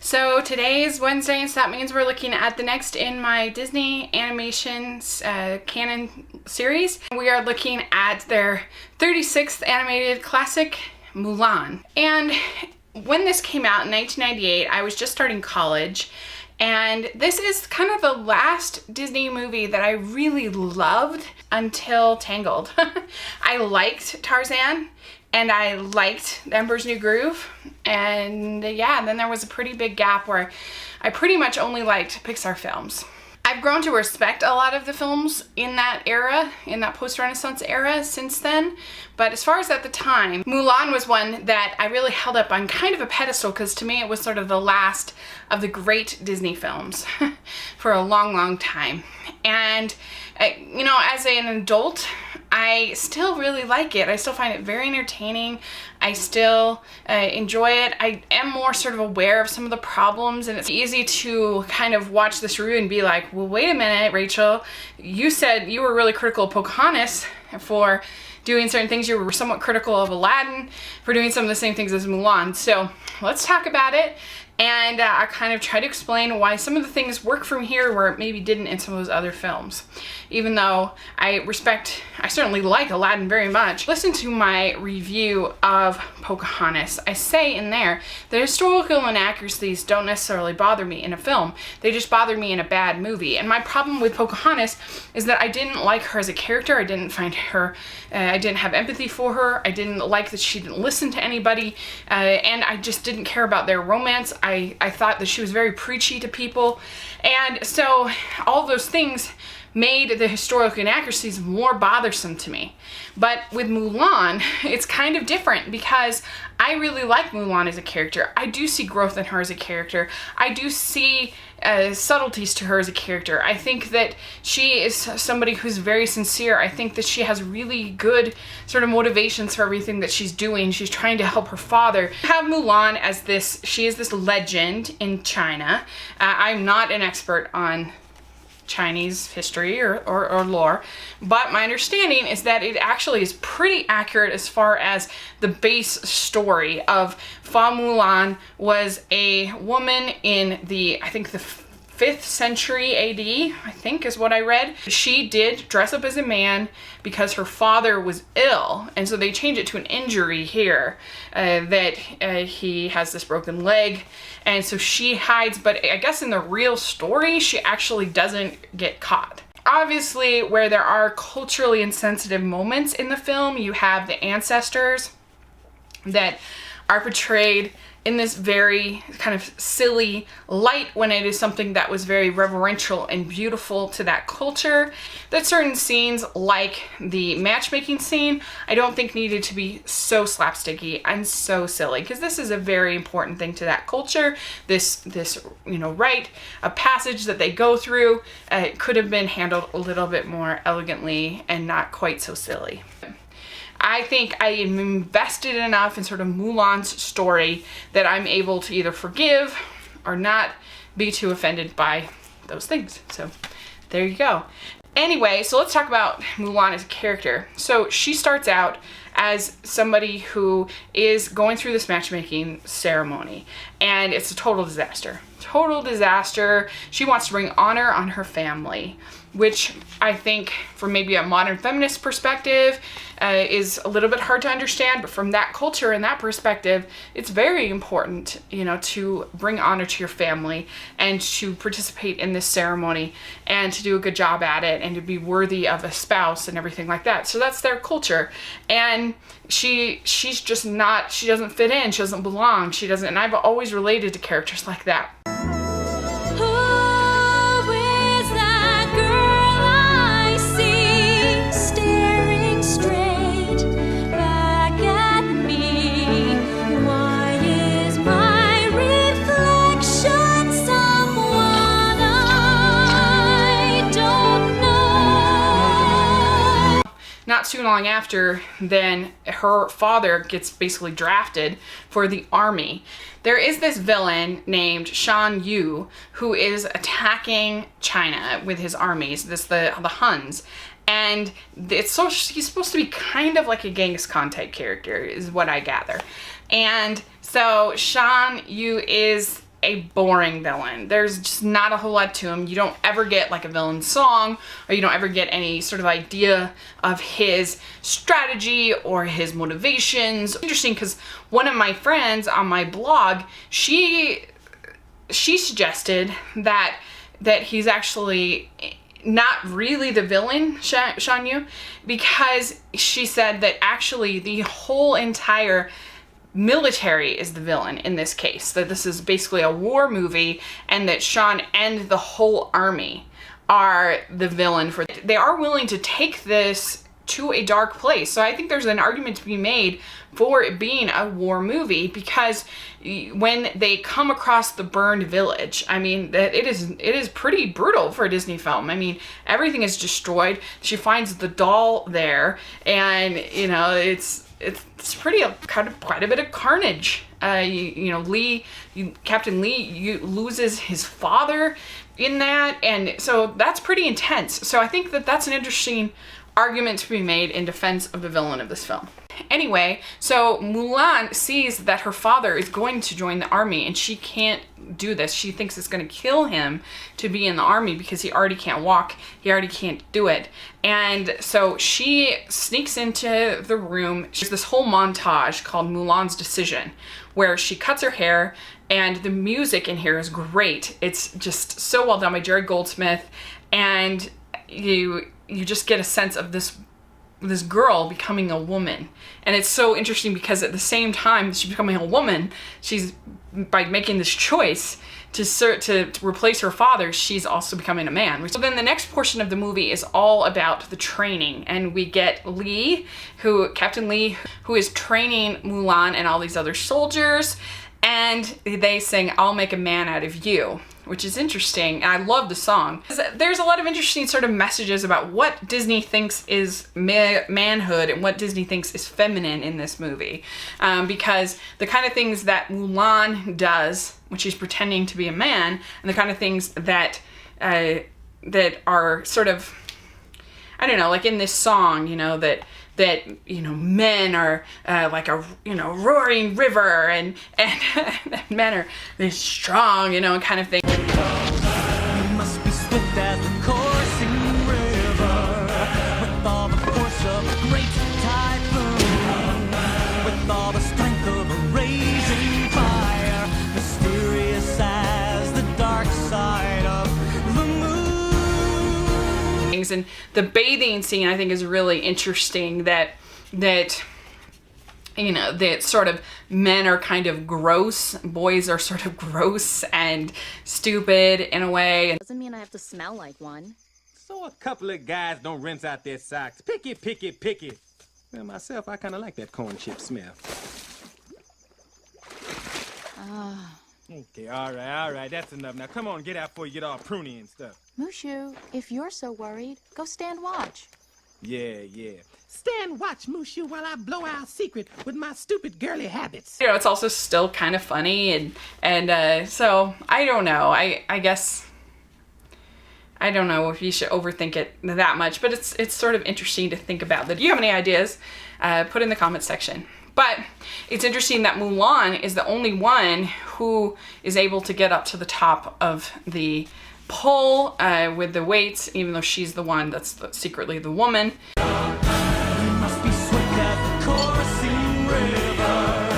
So today is Wednesday, so that means we're looking at the next in my Disney Animations Canon series. We are looking at their 36th animated classic, Mulan. And when this came out in 1998, I was just starting college, and this is kind of the last Disney movie that I really loved until Tangled. I liked Tarzan, and I liked The Emperor's New Groove, and yeah, then there was a pretty big gap where I pretty much only liked Pixar films. I've grown to respect a lot of the films in that era, in that post-Renaissance era since then, but as far as at the time, Mulan was one that I really held up on kind of a pedestal because to me it was sort of the last of the great Disney films for a long, long time. And you know, as an adult, I still really like it. I still find it very entertaining. I still enjoy it. I am more sort of aware of some of the problems, and it's easy to kind of watch this review and be like, well, wait a minute, Rachel, you said you were really critical of Pocahontas for doing certain things. You were somewhat critical of Aladdin for doing some of the same things as Mulan. So let's talk about it. And I kind of try to explain why some of the things work from here where it maybe didn't in some of those other films. Even though I certainly like Aladdin very much. Listen to my review of Pocahontas. I say in there, the historical inaccuracies don't necessarily bother me in a film. They just bother me in a bad movie. And my problem with Pocahontas is that I didn't like her as a character. I didn't find her, I didn't have empathy for her. I didn't like that she didn't listen to anybody. And I just didn't care about their romance. I thought that she was very preachy to people, and so all those things made the historical inaccuracies more bothersome to me. But with Mulan, it's kind of different because I really like Mulan as a character. I do see growth in her as a character. I do see subtleties to her as a character. I think that she is somebody who's very sincere. I think that she has really good sort of motivations for everything that she's doing. She's trying to help her father. I have Mulan as this, she is this legend in China. I'm not an expert on Chinese history or lore, but my understanding is that it actually is pretty accurate as far as the base story of Fa Mulan was a woman in the, I think the 5th century AD, I think is what I read. She did dress up as a man because her father was ill, and so they changed it to an injury here, that he has this broken leg, and so she hides, but I guess in the real story, she actually doesn't get caught. Obviously, where there are culturally insensitive moments in the film, you have the ancestors that are portrayed in this very kind of silly light when it is something that was very reverential and beautiful to that culture. That certain scenes, like the matchmaking scene, I don't think needed to be so slapsticky and so silly, because this is a very important thing to that culture. This you know, rite, a passage that they go through, could have been handled a little bit more elegantly and not quite so silly. I think I am invested enough in sort of Mulan's story that I'm able to either forgive or not be too offended by those things. So there you go. Anyway, so let's talk about Mulan as a character. So she starts out as somebody who is going through this matchmaking ceremony, and it's a total disaster. Total disaster. She wants to bring honor on her family, which I think from maybe a modern feminist perspective is a little bit hard to understand, but from that culture and that perspective, it's very important, you know, to bring honor to your family and to participate in this ceremony and to do a good job at it and to be worthy of a spouse and everything like that. So that's their culture. And she's just not, she doesn't fit in, she doesn't belong, she doesn't, and I've always related to characters like that. Not too long after, then her father gets basically drafted for the army. There is this villain named Shan Yu who is attacking China with his armies, the Huns. And he's supposed to be kind of like a Genghis Khan type character, is what I gather. And so Shan Yu is a boring villain. There's just not a whole lot to him. You don't ever get like a villain song, or you don't ever get any sort of idea of his strategy or his motivations. Interesting, because one of my friends on my blog, she suggested that he's actually not really the villain, Shan Yu, because she said that actually the whole entire military is the villain in this case, that this is basically a war movie, and that Shan and the whole army are the villain. They are willing to take this to a dark place. So I think there's an argument to be made for it being a war movie, because when they come across the burned village, I mean, that it is pretty brutal for a Disney film. I mean, everything is destroyed. She finds the doll there, and you know, it's pretty quite a bit of carnage. Captain Lee loses his father in that, and so that's pretty intense. So I think that that's an interesting argument to be made in defense of the villain of this film. Anyway, so Mulan sees that her father is going to join the army, and she can't do this. She thinks it's going to kill him to be in the army because he already can't walk. He already can't do it. And so she sneaks into the room. There's this whole montage called Mulan's Decision, where she cuts her hair, and the music in here is great. It's just so well done by Jerry Goldsmith, and you just get a sense of this girl becoming a woman. And it's so interesting because at the same time she's becoming a woman, she's, by making this choice to replace her father, she's also becoming a man. So then the next portion of the movie is all about the training, and we get Captain Lee, who is training Mulan and all these other soldiers, and they sing "I'll Make a Man Out of You," which is interesting, and I love the song. There's a lot of interesting sort of messages about what Disney thinks is manhood and what Disney thinks is feminine in this movie. Because the kind of things that Mulan does when she's pretending to be a man, and the kind of things that are sort of, I don't know, like in this song, you know, that men are like a roaring river, and men are this strong, kind of thing. You must be swift as the coursing river, with all the force of a great typhoon, with all the strength of a raging fire, mysterious as the dark side of the moon. And the bathing scene, I think, is really interesting, that sort of men are kind of gross, boys are sort of gross and stupid in a way. Doesn't mean I have to smell like one. So a couple of guys don't rinse out their socks. Picky, picky, picky. Well, myself, I kind of like that corn chip smell. Okay, all right, that's enough. Now come on, get out before you get all pruny and stuff. Mushu, if you're so worried, go stand watch. Yeah. Stand watch, Mushu, while I blow our secret with my stupid girly habits. It's also still kind of funny, and so I don't know. I guess I don't know if you should overthink it that much, but it's sort of interesting to think about. That, do you have any ideas? Put in the comments section. But it's interesting that Mulan is the only one who is able to get up to the top of the pole with the weights, even though she's the one that's secretly the woman. You must be swift as the coursing river,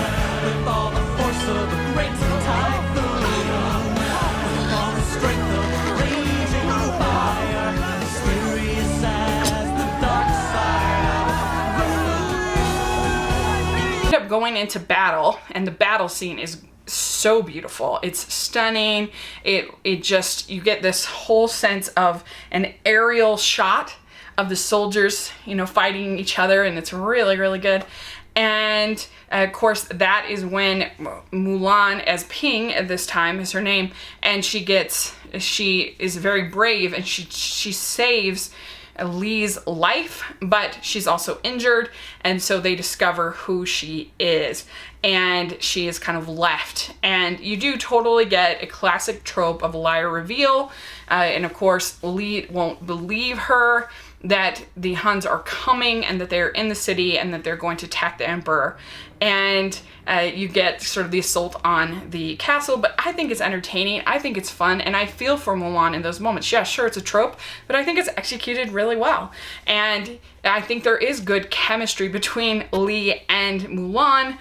with all the force of a great typhoon, with all the strength of a raging fire, mysterious as the dark side of the moon. We end up going into battle, and the battle scene is so beautiful. It's stunning. It just, you get this whole sense of an aerial shot of the soldiers, fighting each other, and it's really, really good. And of course, that is when Mulan, as Ping at this time is her name, and she is very brave, and she saves Lee's life, but she's also injured, and so they discover who she is, and she is kind of left. And you do totally get a classic trope of a liar reveal, and of course Lee won't believe her, that the Huns are coming and that they're in the city and that they're going to attack the emperor. And you get sort of the assault on the castle, but I think it's entertaining. I think it's fun, and I feel for Mulan in those moments. Yeah, sure, it's a trope, but I think it's executed really well. And I think there is good chemistry between Li and Mulan.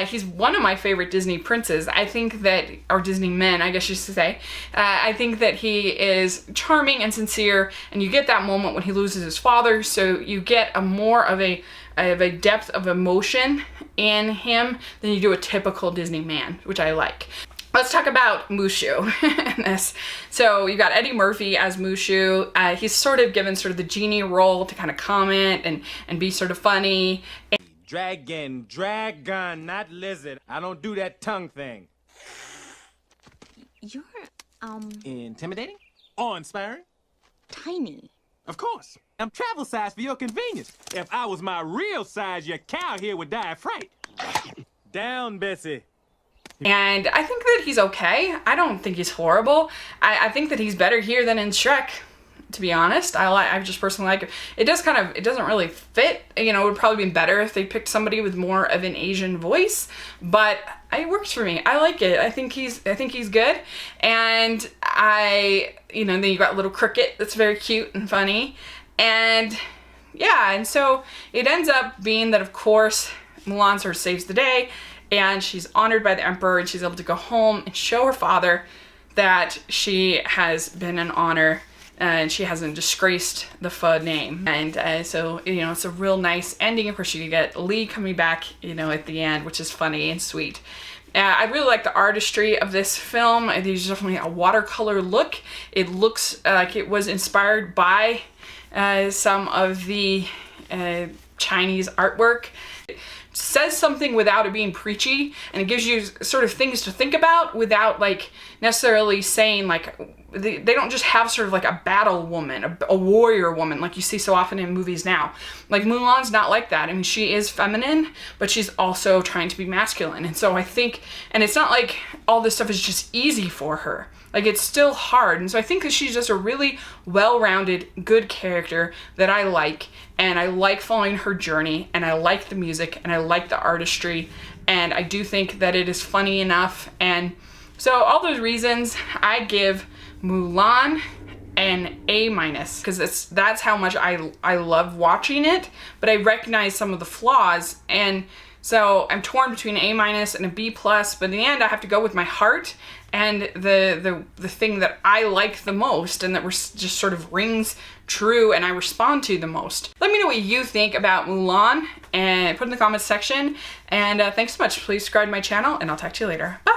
He's one of my favorite Disney princes. I think that, or Disney men, I guess you should say. I think that he is charming and sincere, and you get that moment when he loses his father, so you get a more of a depth of emotion in him than you do a typical Disney man, which I like. Let's talk about Mushu in this. So you got Eddie Murphy as Mushu. He's sort of given sort of the genie role to kind of comment and be sort of funny. Dragon, not lizard. I don't do that tongue thing. You're, Intimidating? Awe-inspiring? tiny. Of course. I'm travel size for your convenience. If I was my real size, your cow here would die of fright. Down, Bessie. And I think that he's okay. I don't think he's horrible. I think that he's better here than in Shrek, to be honest. I just personally like it. It doesn't really fit. You know, it would probably be better if they picked somebody with more of an Asian voice, but it works for me. I like it. I think he's good. And then you got Little Cricket that's very cute and funny. And yeah, and so it ends up being that, of course, Mulan sort of saves the day, and she's honored by the emperor, and she's able to go home and show her father that she has been an honor and she hasn't disgraced the Pho name. And so, it's a real nice ending. Of course, you get Lee coming back, at the end, which is funny and sweet. I really like the artistry of this film. There's definitely a watercolor look. It looks like it was inspired by some of the Chinese artwork. It says something without it being preachy, and it gives you sort of things to think about without necessarily saying they don't just have sort of a battle woman, a warrior woman like you see so often in movies now. Mulan's not like that. I mean, she is feminine, but she's also trying to be masculine. And so I think, and it's not like all this stuff is just easy for her. It's still hard. And so I think that she's just a really well-rounded, good character that I like. And I like following her journey, and I like the music, and I like the artistry. And I do think that it is funny enough. And so all those reasons, I give Mulan an A-, because that's how much I love watching it, but I recognize some of the flaws, and so I'm torn between an A- and a B+, but in the end I have to go with my heart and the thing that I like the most and that just sort of rings true and I respond to the most. Let me know what you think about Mulan and put in the comments section, and thanks so much. Please subscribe to my channel, and I'll talk to you later. Bye!